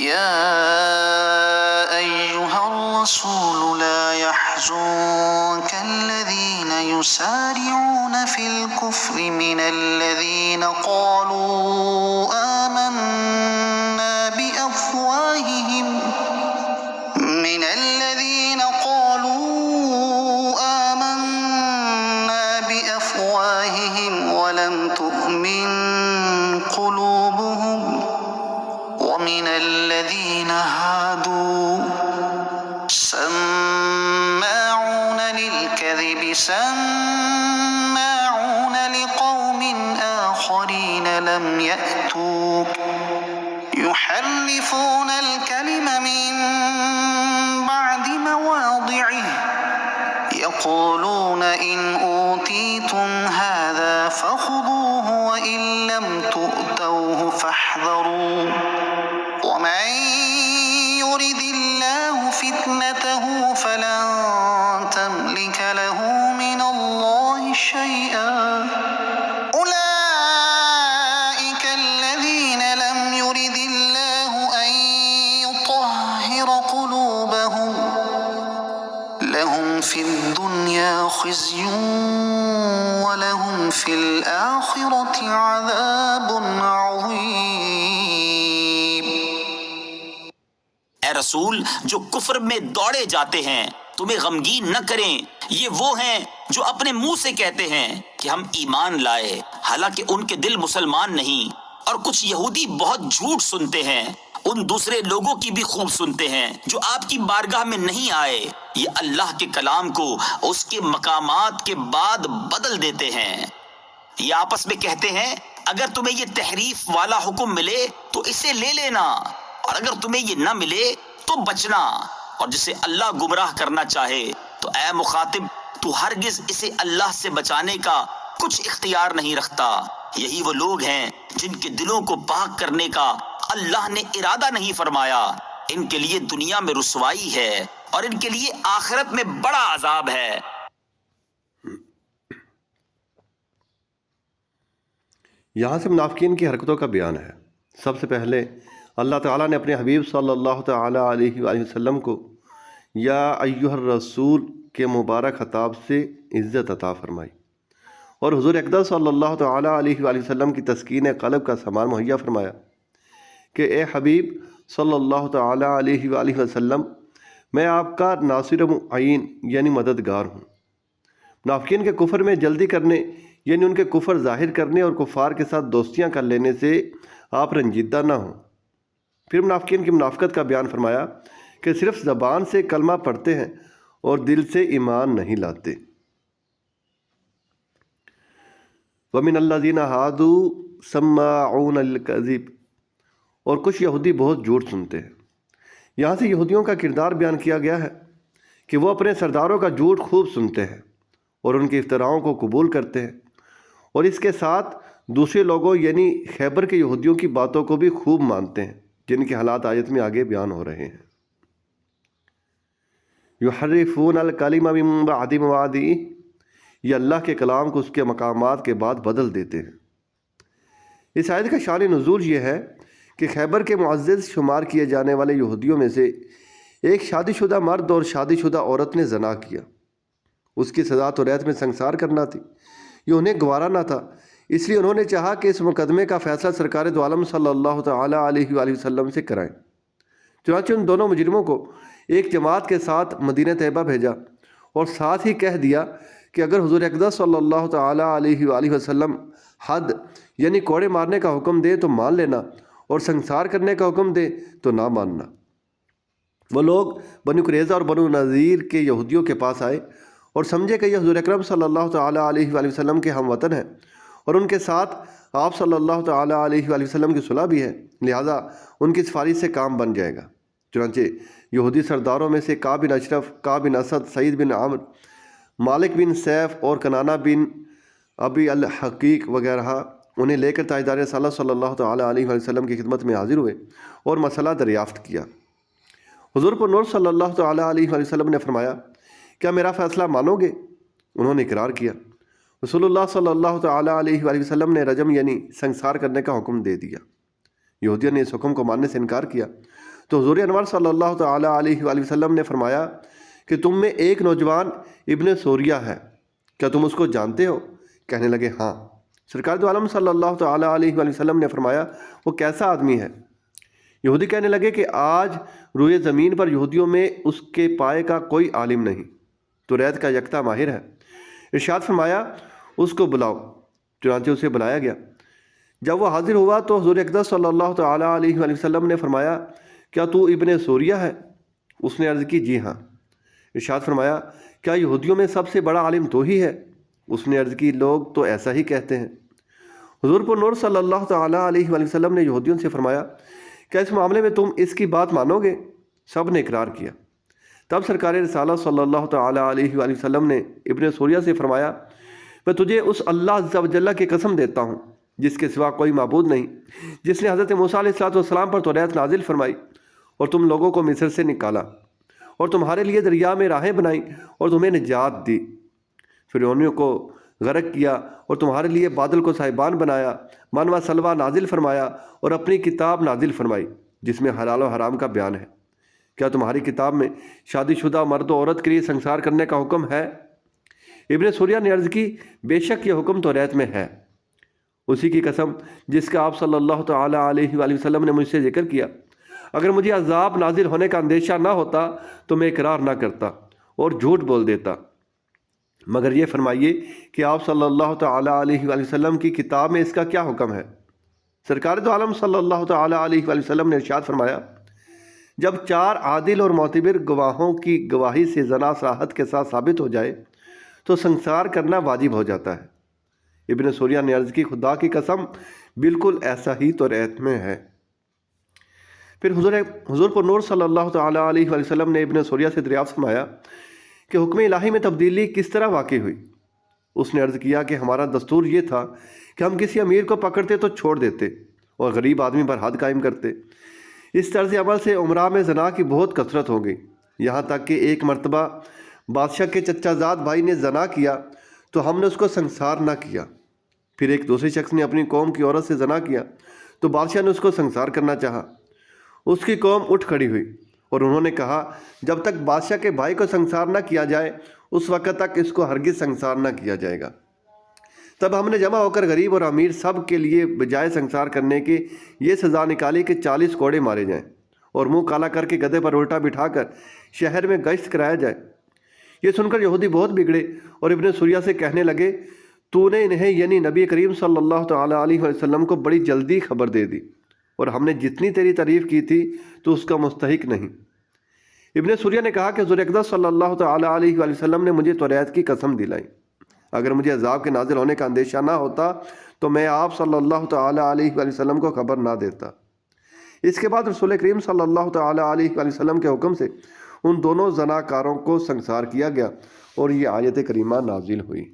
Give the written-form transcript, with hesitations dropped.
يا أيها الرسول لا يحزنك الذين يسارعون في الكفر من الذين قالوا آمنا بأفواههم ولم تؤمن قلوبهم ومن الذين هادوا سماعون للكذب سماعون لقوم آخرين لم يأتوك يحرفون الكلم من بعد مواضعه يقولون إن أوتيتم هذا فخذوه وإن لم تؤتوه فاحذروا ومن يرد الله فتنته فلن تملك له من الله شيئا أولئك الذين لم يرد الله أن يطهر قلوبهم لهم في الدنيا خزي ولهم في الآخرة عذاب عظيم۔ اے رسول، جو کفر میں دوڑے جاتے ہیں تمہیں غمگین نہ کریں، یہ وہ ہیں جو اپنے منہ سے کہتے ہیں کہ ہم ایمان لائے، حالانکہ ان کے دل مسلمان نہیں، اور کچھ یہودی بہت جھوٹ سنتے ہیں، ان دوسرے لوگوں کی بھی خوب سنتے ہیں جو آپ کی بارگاہ میں نہیں آئے، یہ اللہ کے کلام کو اس کے مقامات کے بعد بدل دیتے ہیں۔ یہ آپس میں کہتے ہیں اگر تمہیں یہ تحریف والا حکم ملے تو اسے لے لینا، اور اگر تمہیں یہ نہ ملے تو بچنا، اور جسے اللہ گمراہ کرنا چاہے تو اے مخاطب تو ہرگز اسے اللہ سے بچانے کا کچھ اختیار نہیں رکھتا۔ یہی وہ لوگ ہیں جن کے دلوں کو پاک کرنے کا اللہ نے ارادہ نہیں فرمایا، ان کے لیے دنیا میں رسوائی ہے اور ان کے لیے آخرت میں بڑا عذاب ہے۔ یہاں سے منافقین کی حرکتوں کا بیان ہے۔ سب سے پہلے اللہ تعالیٰ نے اپنے حبیب صلی اللہ تعالیٰ علیہ وآلہ وسلم کو یا ایھا الرسول کے مبارک خطاب سے عزت عطا فرمائی، اور حضور اقدس صلی اللہ تعالیٰ علیہ وآلہ وسلم کی تسکین قلب کا سامان مہیا فرمایا کہ اے حبیب صلی اللہ تعالیٰ علیہ وآلہ وسلم، میں آپ کا ناصر معین یعنی مددگار ہوں۔ منافقین کے کفر میں جلدی کرنے یعنی ان کے کفر ظاہر کرنے اور کفار کے ساتھ دوستیاں کر لینے سے آپ رنجیدہ نہ ہوں۔ پھر منافقین کی منافقت کا بیان فرمایا کہ صرف زبان سے کلمہ پڑھتے ہیں اور دل سے ایمان نہیں لاتے۔ وَمِنَ الَّذِينَ هَادُوا سَمَّاعُونَ لِلْكَذِبِ، اور کچھ یہودی بہت جھوٹ سنتے ہیں۔ یہاں سے یہودیوں کا کردار بیان کیا گیا ہے کہ وہ اپنے سرداروں کا جھوٹ خوب سنتے ہیں اور ان کی افتراؤں کو قبول کرتے ہیں، اور اس کے ساتھ دوسرے لوگوں یعنی خیبر کے یہودیوں کی باتوں کو بھی خوب مانتے ہیں، جن کے حالات آیت میں آگے بیان ہو رہے ہیں۔ یحرفون الکلم من بعد مواضعہ، یہ اللہ کے کلام کو اس کے مقامات کے بعد بدل دیتے ہیں۔ اس آیت کا شان نزول یہ ہے کہ خیبر کے معزز شمار کیے جانے والے یہودیوں میں سے ایک شادی شدہ مرد اور شادی شدہ عورت نے زنا کیا، اس کی سزا تو ریت میں سنگسار کرنا تھی، یہ انہیں گوارا نہ تھا، اس لیے انہوں نے چاہا کہ اس مقدمے کا فیصلہ سرکار دو عالم صلی اللہ تعالیٰ علیہ وآلہ وسلم سے کرائیں۔ چنانچہ ان دونوں مجرموں کو ایک جماعت کے ساتھ مدینہ طیبہ بھیجا اور ساتھ ہی کہہ دیا کہ اگر حضور اقدس صلی اللہ تعالیٰ علیہ وآلہ وسلم حد یعنی کوڑے مارنے کا حکم دے تو مان لینا، اور سنگسار کرنے کا حکم دے تو نہ ماننا۔ وہ لوگ بنو قریظہ اور بنو نذیر کے یہودیوں کے پاس آئے اور سمجھے کہ یہ حضور اکرم صلی اللہ تعالیٰ علیہ وآلہ وسلم کے ہم وطن ہیں، اور ان کے ساتھ آپ صلی اللہ تعالیٰ علیہ وآلہ وسلم کی صلح بھی ہے، لہٰذا ان کی سفارش سے کام بن جائے گا۔ چنانچہ یہودی سرداروں میں سے کعب بن اشرف، کعب بن اسد، سعید بن عامر، مالک بن سیف اور کنانہ بن ابی الحقیق وغیرہ انہیں لے کر تاجدار رسالت صلی اللہ تعالیٰ علیہ وآلہ وسلم کی خدمت میں حاضر ہوئے اور مسئلہ دریافت کیا۔ حضور پر نور صلی اللہ تعالیٰ علیہ وآلہ وسلم نے فرمایا، کیا میرا فیصلہ مانو گے؟ انہوں نے اقرار کیا۔ رسول اللہ صلی اللہ تعالیٰ علیہ وآلہ وسلم نے رجم یعنی سنگسار کرنے کا حکم دے دیا۔ یہودیوں نے اس حکم کو ماننے سے انکار کیا تو حضور انور صلی اللہ تعالیٰ علیہ وآلہ وسلم نے فرمایا کہ تم میں ایک نوجوان ابن سوریہ ہے، کیا تم اس کو جانتے ہو؟ کہنے لگے ہاں۔ سرکار دو عالم صلی اللہ تعالیٰ علیہ وآلہ وسلم نے فرمایا وہ کیسا آدمی ہے؟ یہودی کہنے لگے کہ آج روئے زمین پر یہودیوں میں اس کے پائے کا کوئی عالم نہیں، تو ریت کا یکتا ماہر ہے۔ ارشاد فرمایا اس کو بلاؤ، چنانچہ اسے بلایا گیا۔ جب وہ حاضر ہوا تو حضور اقدس صلی اللہ تعالیٰ علیہ وآلہ وسلم نے فرمایا کیا تو ابن سوریہ ہے؟ اس نے عرض کی جی ہاں۔ ارشاد فرمایا کیا یہودیوں میں سب سے بڑا عالم تو ہی ہے؟ اس نے عرض کی لوگ تو ایسا ہی کہتے ہیں۔ حضور پر نور صلی اللہ تعالیٰ علیہ وآلہ وسلم نے یہودیوں سے فرمایا کیا اس معاملے میں تم اس کی بات مانو گے؟ سب نے اقرار کیا۔ تب سرکار رسالہ صلی اللہ تعالیٰ علیہ وآلہ وسلم نے ابن سوریہ سے فرمایا میں تجھے اس اللہ عز و جل کی قسم دیتا ہوں جس کے سوا کوئی معبود نہیں، جس نے حضرت موسیٰ علیہ السلام پر توریت نازل فرمائی اور تم لوگوں کو مصر سے نکالا اور تمہارے لیے دریا میں راہیں بنائیں اور تمہیں نجات دی، فرعونیوں کو غرق کیا اور تمہارے لیے بادل کو صاحبان بنایا، من و سلوہ نازل فرمایا اور اپنی کتاب نازل فرمائی جس میں حلال و حرام کا بیان ہے۔ کیا تمہاری کتاب میں شادی شدہ مرد و عورت کے لیے سنسار کرنے کا حکم ہے؟ ابن سوریہ نے عرض کی بے شک یہ حکم توریت میں ہے۔ اسی کی قسم جس کا آپ صلی اللہ تعالیٰ علیہ وآلہ وسلم نے مجھ سے ذکر کیا، اگر مجھے عذاب نازل ہونے کا اندیشہ نہ ہوتا تو میں اقرار نہ کرتا اور جھوٹ بول دیتا، مگر یہ فرمائیے کہ آپ صلی اللہ تعالیٰ علیہ وآلہ وسلم کی کتاب میں اس کا کیا حکم ہے؟ سرکار دو عالم صلی اللہ تعالیٰ علیہ وآلہ وسلم نے ارشاد فرمایا جب 4 عادل اور معتبر گواہوں کی گواہی سے زنا صراحت کے ساتھ ثابت ہو جائے تو سنسار کرنا واجب ہو جاتا ہے۔ ابن سوریہ نے عرض کی خدا کی قسم بالکل ایسا ہی توریت میں ہے۔ پھر حضور پر نور صلی اللہ تعالیٰ علیہ وآلہ وسلم نے ابن سوریہ سے دریافت فرمایا کہ حکم الہی میں تبدیلی کس طرح واقع ہوئی؟ اس نے عرض کیا کہ ہمارا دستور یہ تھا کہ ہم کسی امیر کو پکڑتے تو چھوڑ دیتے اور غریب آدمی پر حد قائم کرتے۔ اس طرز عمل سے عمرہ میں زنا کی بہت کثرت ہو گئی، یہاں تک کہ ایک مرتبہ بادشاہ کے چچا زاد بھائی نے زنا کیا تو ہم نے اس کو سنسار نہ کیا۔ پھر ایک دوسرے شخص نے اپنی قوم کی عورت سے زنا کیا تو بادشاہ نے اس کو سنسار کرنا چاہا۔ اس کی قوم اٹھ کھڑی ہوئی اور انہوں نے کہا جب تک بادشاہ کے بھائی کو سنسار نہ کیا جائے اس وقت تک اس کو ہرگز سنسار نہ کیا جائے گا۔ تب ہم نے جمع ہو کر غریب اور امیر سب کے لیے بجائے سنسار کرنے کے یہ سزا نکالی کہ 40 کوڑے مارے جائیں اور منہ کالا کر کے گدھے پر الٹا بٹھا کر شہر میں گشت کرایا جائے۔ یہ سن کر یہودی بہت بگڑے اور ابن سوریہ سے کہنے لگے تو نے انہیں یعنی نبی کریم صلی اللہ تعالیٰ علیہ وسلم کو بڑی جلدی خبر دے دی اور ہم نے جتنی تیری تعریف کی تھی تو اس کا مستحق نہیں۔ ابن سوریہ نے کہا کہ حضور اقدس صلی اللہ تعالیٰ علیہ وسلم نے مجھے توریت کی قسم دلائی، اگر مجھے عذاب کے نازل ہونے کا اندیشہ نہ ہوتا تو میں آپ صلی اللہ تعالیٰ علیہ وسلم کو خبر نہ دیتا۔ اس کے بعد رسول کریم صلی اللہ تعالیٰ علیہ وسلم کے حکم سے ان دونوں زناکاروں کو سنسار کیا گیا اور یہ آیت کریمہ نازل ہوئی۔